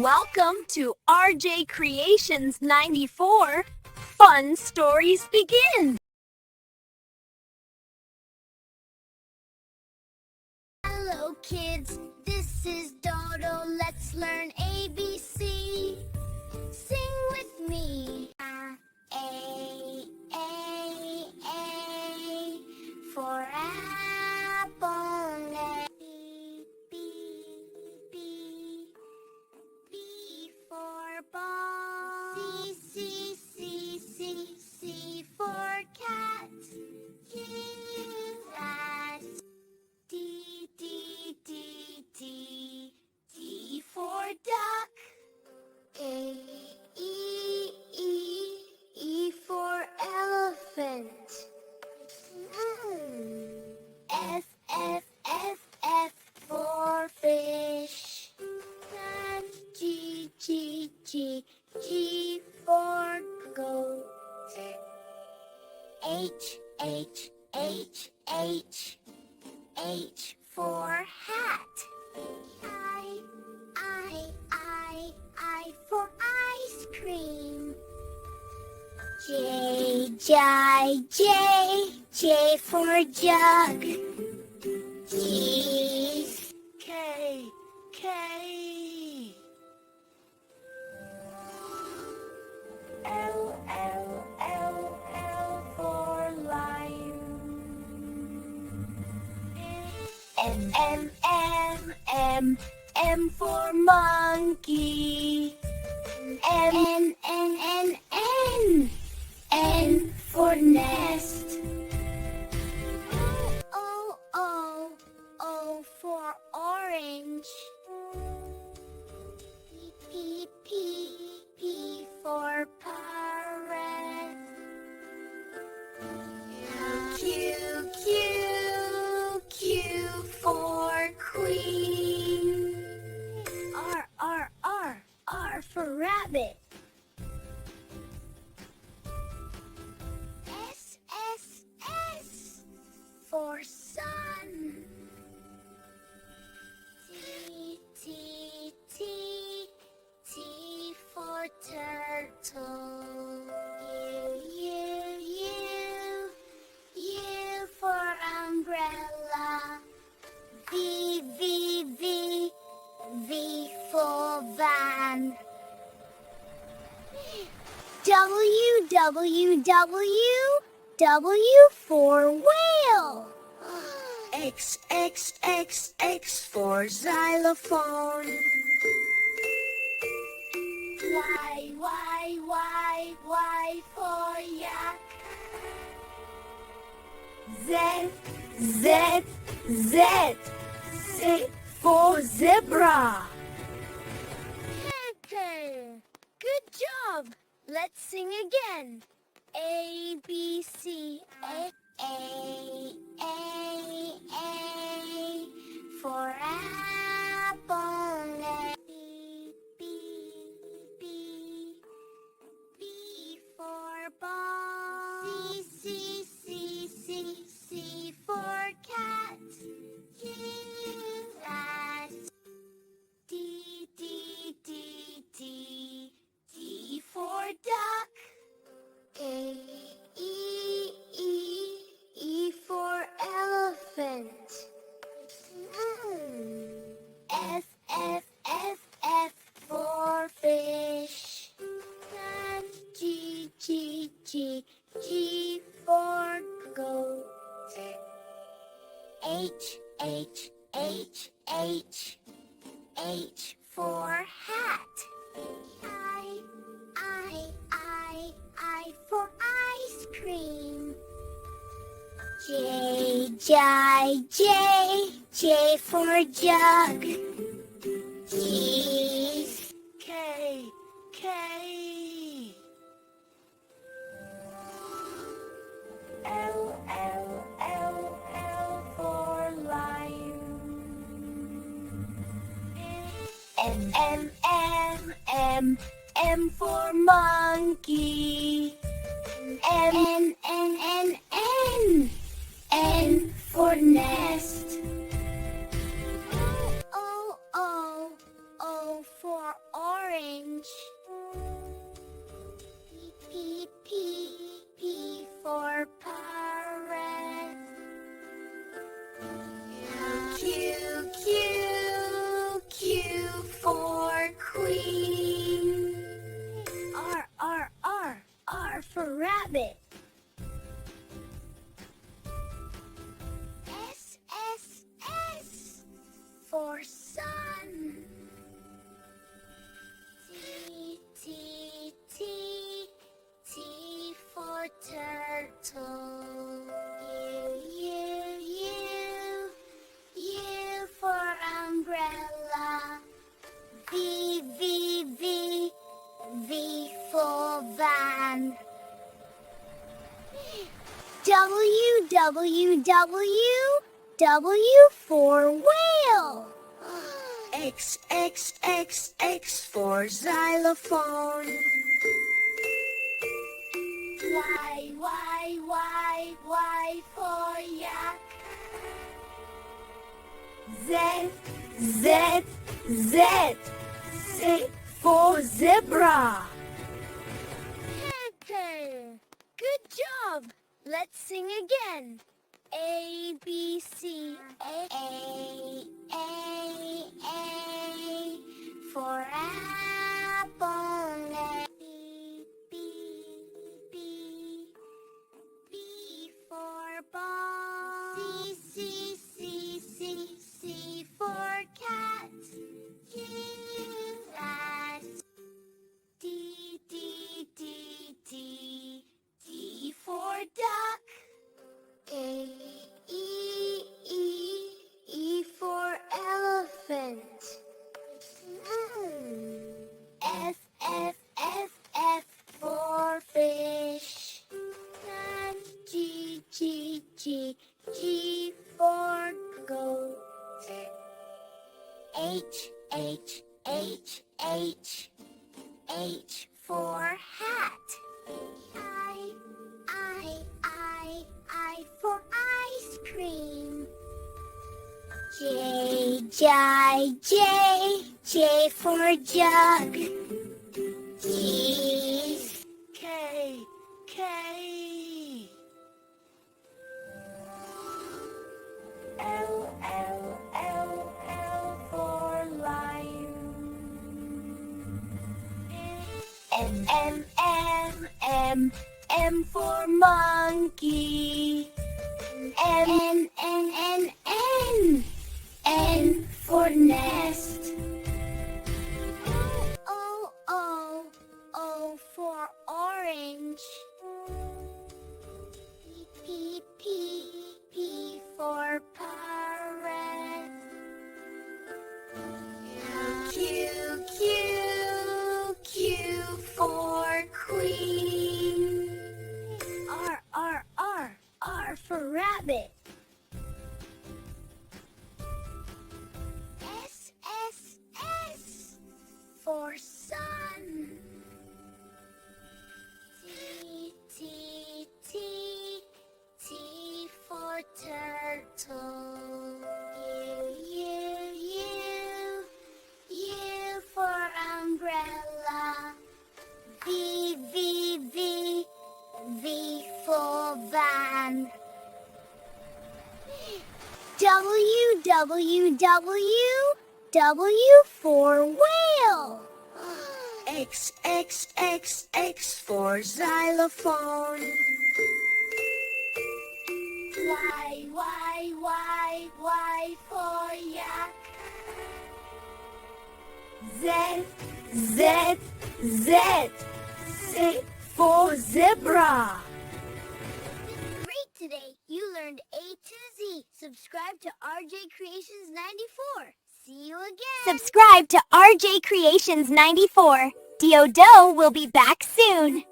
Welcome to RJ Creations 94. Fun stories begin. Hello kids, this is Dodo. Let's learn ABC. Sing with me. A, for apple. B for ball. C for cat. Rat. D for duck. E for elephant. F for fish. G for goat. H for hat. I for ice cream. J for jug. K L for lion. M for monkey. N for nest. O for orange. P for parrot. Q for queen. R for rabbit. S for sun. T for turtle. U for umbrella. V for van. W for whale. X for xylophone. Y for yak. Z for zebra. Good job. Let's sing again. A, B, C, A for apple. B for ball. C for cat. Rat. D for duck. E for elephant. F for fish. G for goat. H for hat. I for ice cream. J for jug. K L for lion. M for monkey. N for nest. O for orange. for sun. T, T, T, T for turtle. U for umbrella. V, V, V, V for van. W, W, W, W for whale. X, X, X, X for xylophone. Y, Y, Y, Y for yak. Z, Z, Z, Z for zebra. Good job. Let's sing again. A, B, C. A for apple. B, B, B, B for ball. C, C, C, C, C for cat. Cat. D, D, D, D, D for duck. E for elephant. F, F, F, F for fish. G, G, G, G for goat. H, H, H, H, H for hat. I for ice cream. J, J, J, J for jug. G, K, K. L, L, L, L for lion. M, M, M, M for monkey. N, N, N, N, N for nest. O, O, O for orange. P, P, P for parrot. Q, Q, Q for queen. R for rabbit. S, S, S for sun. T, T, T, T for turtle. U for umbrella. V, V, V, V for van. W, W, W, W for whale. X, X, X, X for xylophone. Y, Y, Y, Y for yak. Z, Z, Z, Z for zebra. Great today. You learned A to Z. Subscribe to RJ Creations 94. See you again. Subscribe to RJ Creations 94. DODO will be back soon.